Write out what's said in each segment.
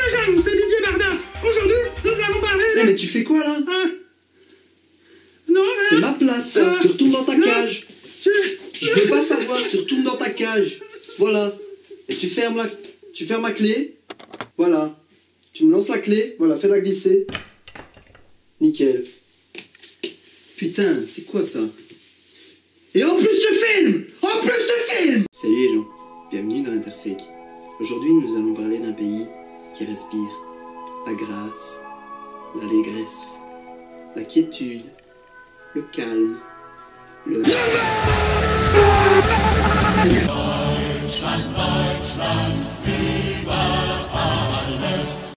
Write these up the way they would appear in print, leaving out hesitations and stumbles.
les jeunes, c'est Didier Bardaf. Aujourd'hui, nous allons parler de... Mais tu fais quoi là? Non, c'est ma place, tu retournes dans ta cage. Je veux pas savoir, tu retournes dans ta cage. Voilà. Et tu fermes la clé. Voilà. Tu me lances la clé, voilà, fais-la glisser. Nickel. Putain, c'est quoi ça? Et en plus tu filmes! En plus tu filmes! Salut les gens, bienvenue dans l'Interfake. Aujourd'hui nous allons parler d'un pays qui respire la grâce, l'allégresse, la quiétude, le calme, le...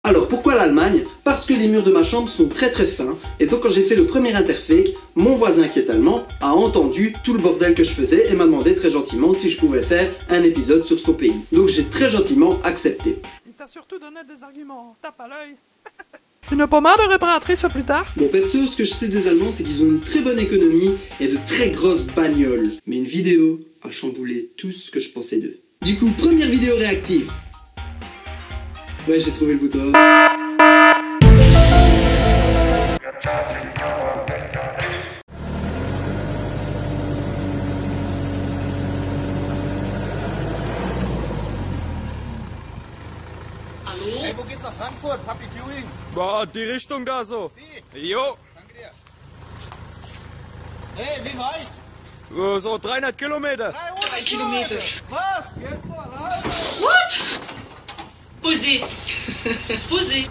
Alors pourquoi l'Allemagne? Parce que les murs de ma chambre sont très fins, et donc quand j'ai fait le premier Interfake, mon voisin qui est allemand a entendu tout le bordel que je faisais et m'a demandé très gentiment si je pouvais faire un épisode sur son pays. Donc j'ai très gentiment accepté. Il t'a surtout donné des arguments, tape à l'œil. Tu n'as pas marre de répéter ça plus tard? Bon perso, ce que je sais des Allemands, c'est qu'ils ont une très bonne économie et de très grosses bagnoles. Mais une vidéo a chamboulé tout ce que je pensais d'eux. Du coup, première vidéo réactive. Ouais, j'ai trouvé le bouton. Hey, wo geht's nach Frankfurt? Papi Turing? Boah, die Richtung da so. Wie? Jo. Danke dir. Hey, wie weit? So 300 Kilometer. 3 Kilometer. Was? Jetzt mal, was? What? Posez. Posez.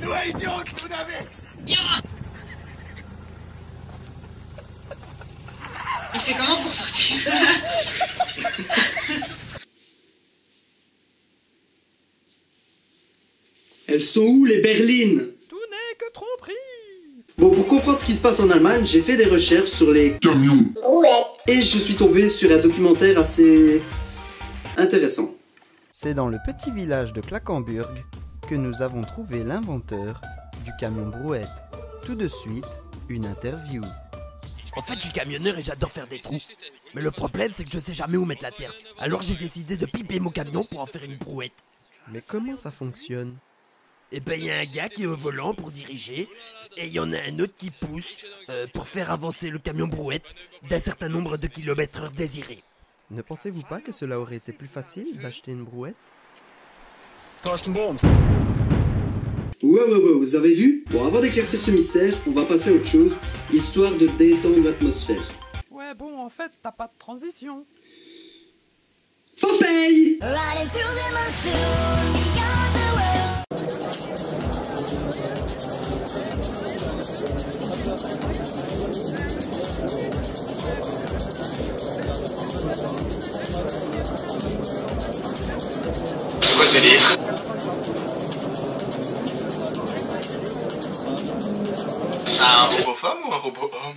Nur Idioten unterwegs. Ja. Il fait comment pour sortir? Elles sont où les berlines? Tout n'est que tromperie. Bon, pour comprendre ce qui se passe en Allemagne, j'ai fait des recherches sur les camions. Et je suis tombé sur un documentaire assez intéressant. C'est dans le petit village de Klagenburg que nous avons trouvé l'inventeur du camion brouette. Tout de suite, une interview. En fait, je suis camionneur et j'adore faire des trous. Mais le problème, c'est que je sais jamais où mettre la terre. Alors j'ai décidé de piper mon camion pour en faire une brouette. Mais comment ça fonctionne? Et ben, il y a un gars qui est au volant pour diriger, et il y en a un autre qui pousse pour faire avancer le camion brouette d'un certain nombre de kilomètres désirés. Ne pensez-vous pas que cela aurait été plus facile d'acheter une brouette? Thorsten Bohms. Ouais, vous avez vu? Bon, avant d'éclaircir ce mystère, on va passer à autre chose, histoire de détendre l'atmosphère. Ouais, bon, en fait, t'as pas de transition. Popeye! C'est un robot femme ou un robot homme?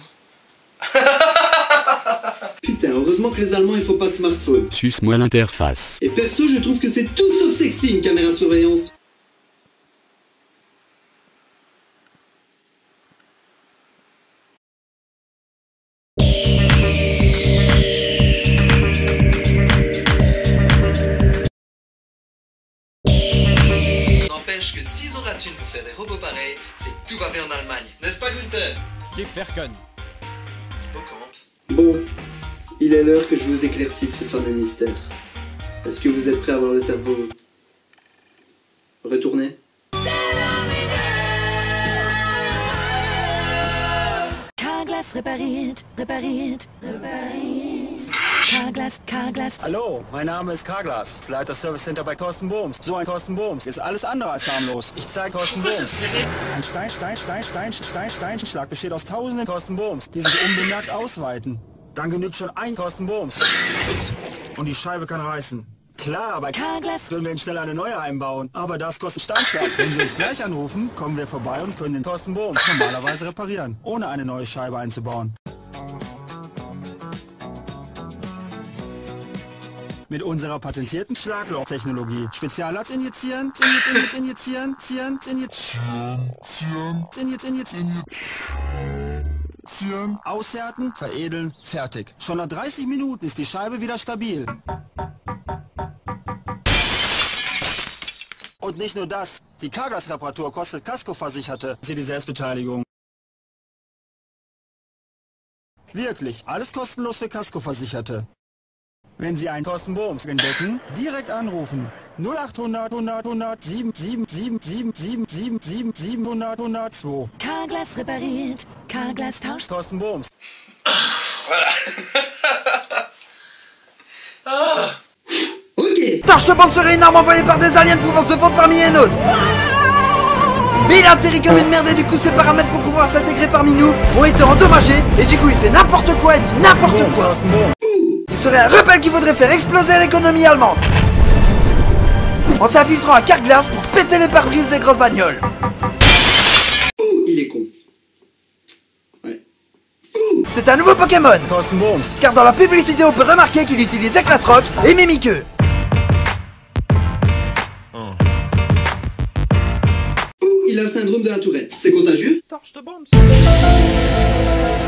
Putain, heureusement que les Allemands ils font pas de smartphone. Suce-moi l'interface. Et perso, je trouve que c'est tout sauf sexy une caméra de surveillance. N'empêche que s'ils ont de la thune pour faire des robots pareils, c'est que tout va bien en Allemagne. N'est-ce pas, Gunther? Bon, il est l'heure que je vous éclaircisse ce fameux mystère. Est-ce que vous êtes prêts à avoir le cerveau retourné? Carglass repariert. Carglass. Hallo, mein Name ist Carglass, Leiter Service Center bei Thorsten Bohms. So ein Thorsten Bohms ist alles andere als harmlos. Ich zeige Thorsten Bohms. Ein Steinschlag besteht aus tausenden Thorsten Bohms, die sich unbemerkt ausweiten. Dann genügt schon ein Thorsten Bohms. Und die Scheibe kann reißen. Klar, bei Carglass würden wir Ihnen schnell eine neue einbauen, aber das kostet Steinschlag. Wenn Sie uns gleich anrufen, kommen wir vorbei und können den Thorsten Bohms normalerweise reparieren, ohne eine neue Scheibe einzubauen. Mit unserer patentierten Schlaglochtechnologie. Spezialarzt injizieren, aushärten, veredeln, fertig. Schon nach 30 Minuten ist die Scheibe wieder stabil. Und nicht nur das, die Carglass-Reparatur kostet Kaskoversicherte. Sie die Selbstbeteiligung. Wirklich, alles kostenlos für Kaskoversicherte. Wenn Sie einen Thorsten Bohms entdecken, direkt anrufen. 0800 100 100 7777777 700 102. Carglass repariert, Carglass tauscht. Thorsten Bohms. Ok. Torche-bombe sur une arme envoyée par des aliens pouvant se fondre parmi les autres. Mais il atterrit comme une merde et du coup ses paramètres pour pouvoir s'intégrer parmi nous ont été endommagés et du coup il fait n'importe quoi et dit n'importe quoi. Il serait un rebelle qu'il faudrait faire exploser l'économie allemande en s'infiltrant à Carglass pour péter les pare-brises des grosses bagnoles. Il est con. Ouais. C'est un nouveau Pokémon, Thorsten Bohms. car dans la publicité on peut remarquer qu'il utilise Éclatroc et Mimiqueux. Il a le syndrome de la Tourette. C'est contagieux? Torche de bombe.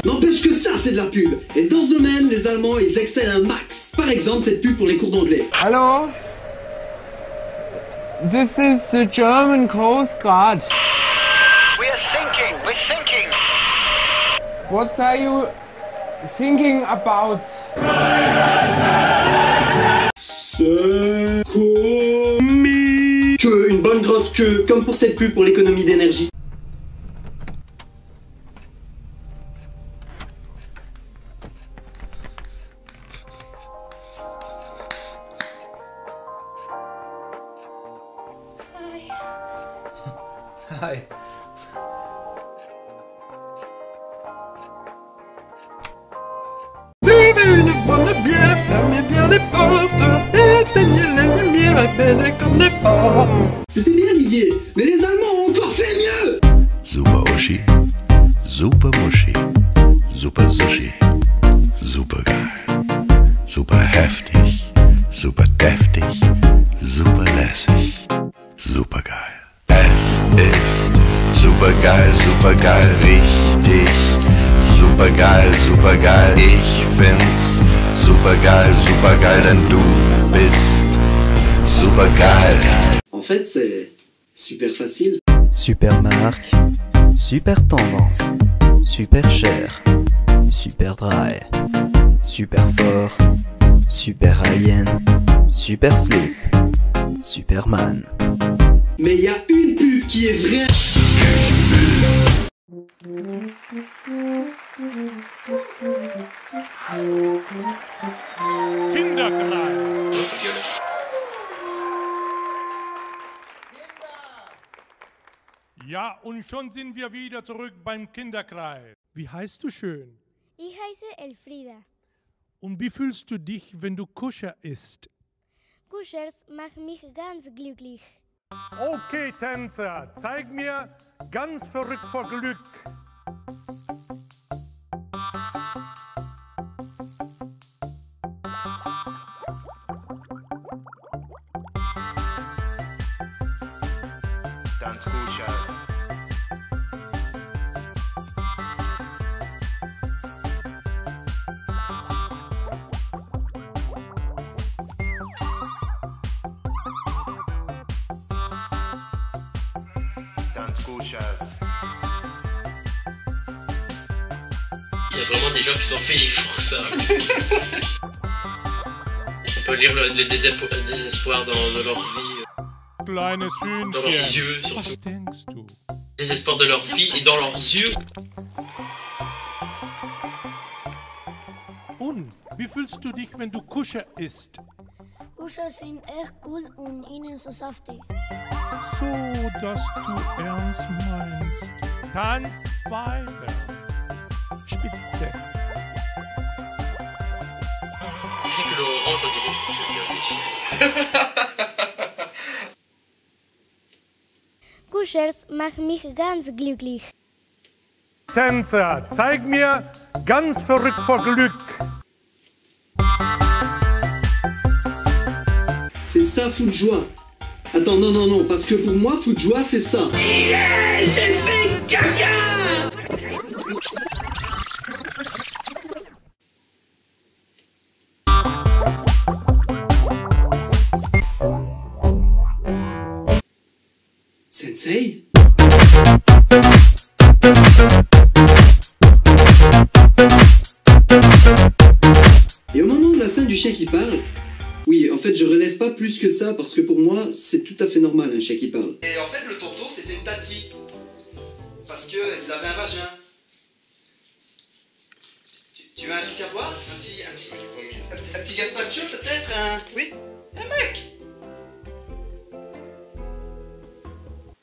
N'empêche que ça, c'est de la pub. Et dans ce domaine, les Allemands, ils excellent un max. Par exemple, cette pub pour les cours d'anglais. Hello? This is the German Coast Guard. We're thinking. What are you thinking about? C'est comique. Queue, une bonne grosse queue, comme pour cette pub pour l'économie d'énergie. Hi. Buvez une bonne bière, fermez bien les portes, éteignez les lumières et baisez comme des porcs. C'était bien Didier, mais les Allemands ont encore fait mieux. Super Uschi, super Muschi, super Sushi, super geil, super heftig, super deftig, super lässig, super geil. Es ist super geil, richtig, super geil, ich find's super geil, denn du bist super geil. En fait, c'est super facile. Super marque, super tendance, super cher, super dry, super fort, super high-end, super slip, Superman. Mais il y a une pub qui est vraie. Ja, und schon sind wir wieder zurück beim Kinderkreis. Wie heißt du schön? Ich heiße Elfrieda. Und wie fühlst du dich, wenn du Kuscher isst? Kuschers macht mich ganz glücklich. Okay, Tänzer, zeig mir ganz verrückt vor Glück. Ganz Kuschers. Il y a vraiment des gens qui sont payés pour ça. On peut lire le désespoir dans leur vie. Dans leurs yeux, surtout. Désespoir de leur vie et dans leurs yeux. Und wie fühlst du dich, wenn du Kuscher isst? Kuscher sind echt cool und innen so saftig. So, dass du ernst meinst. Tanz weiter. Spitze. Rien que l'orange, on dirait que je viens des chiens. Kuschers macht mich ganz glücklich. Tänzer, zeig mir ganz verrückt vor Glück. C'est ça, fou de joie. Attends, non, parce que pour moi, fou de joie, c'est ça. Yeah, j'ai fait caca! Sensei? Et au moment de la scène du chien qui parle, oui, en fait, je relève pas plus que ça parce que pour moi, c'est tout à fait normal un chien qui parle. Et en fait, le tonton, c'était une tati. Parce qu'il avait un vagin. Tu veux un truc à boire? Un petit gazpacho peut-être? Oui? Un mec!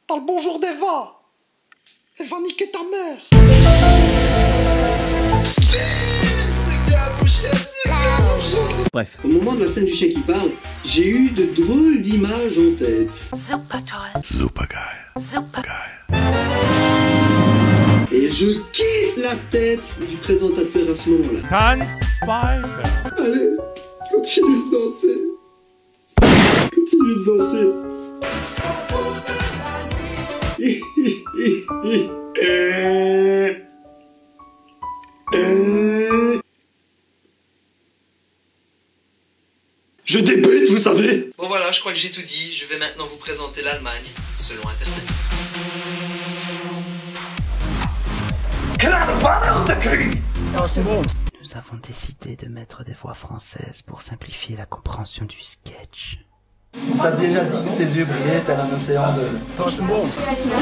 T'as le bonjour d'Eva! Elle va niquer ta mère! Bref. Au moment de la scène du chien qui parle, j'ai eu de drôles d'images en tête. Super toll. Super geil. Super geil. Et je kiffe la tête du présentateur à ce moment-là. Allez, continue de danser. Continue de danser. Je débute, vous savez. Bon voilà, je crois que j'ai tout dit. Je vais maintenant vous présenter l'Allemagne, selon Internet. Nous avons décidé de mettre des voix françaises pour simplifier la compréhension du sketch. T'as déjà dit que tes yeux brillaient tel un océan de... Non,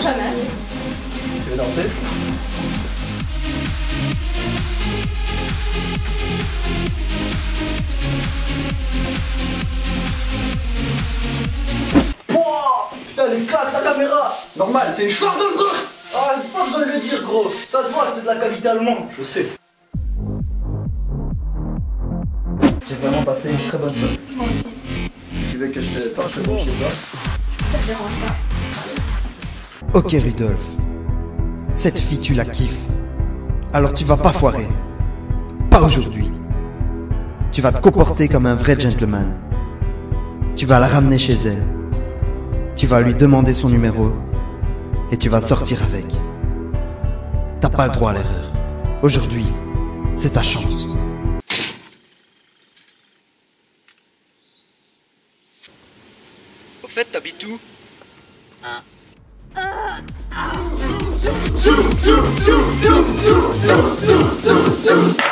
jamais. Tu veux danser? Putain, elle est classe la caméra! Normal, c'est une chose de le dire! Ah, pas besoin de le dire, gros! Ça se voit, c'est de la qualité allemande, je sais. J'ai vraiment passé une très bonne soirée. Moi aussi. Tu veux que je te torche le bon chez toi? Ça te dérange pas. Ok Rudolf, cette fille tu la kiffes. Alors tu vas pas foirer. Pas aujourd'hui. Tu vas te comporter comme un vrai gentleman. Tu vas la ramener chez elle. Tu vas lui demander son numéro. Et tu vas sortir avec. T'as pas le droit à l'erreur. Aujourd'hui, c'est ta chance. Au fait, t'habites où? Zoom, zoom, zoom, zoom, zoom, zoom, zoom, zoom, zoom.